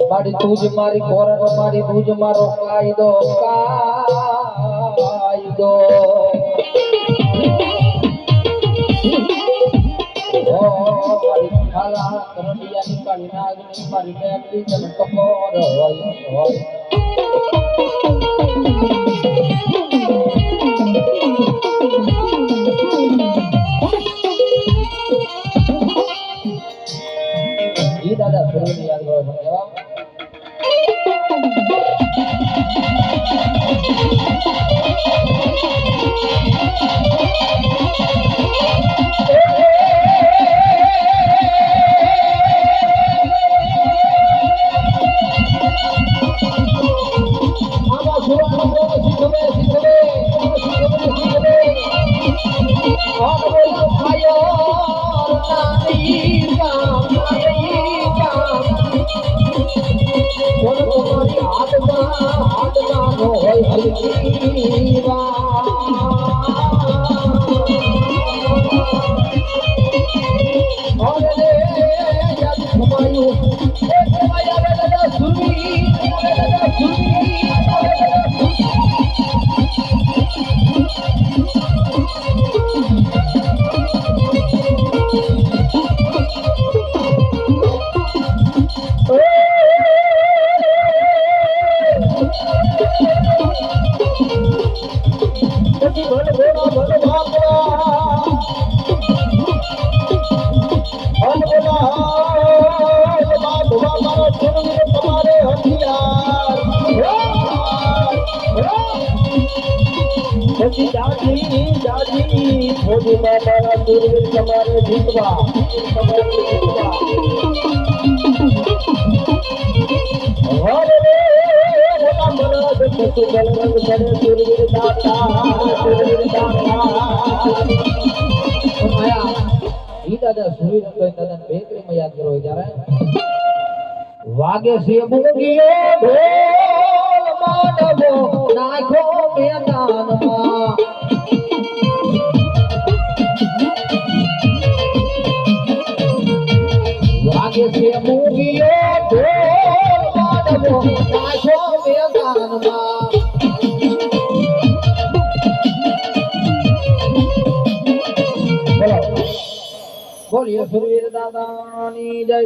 મારી તુજ મારી કોરન મારી તુજ મારો કાયદો કાયદો મારી ખાલા કરડિયાની કાળી નાગની મારી મેલી જન કપોર હોય ઈ દાદા સુરવીને યાદ કરો મને એવા મોદી માતાના સુરવીર તમારે જીતવા યાદ કરો જયારે વાગે છે મૂંગીઓ ઢોલ માંડવો નાખો મેદાનમાં વાગે છે મૂંગીઓ ઢોલ માંડવો નાખો મેદાનમાં બોલીએ સુરવીર દાદાની જય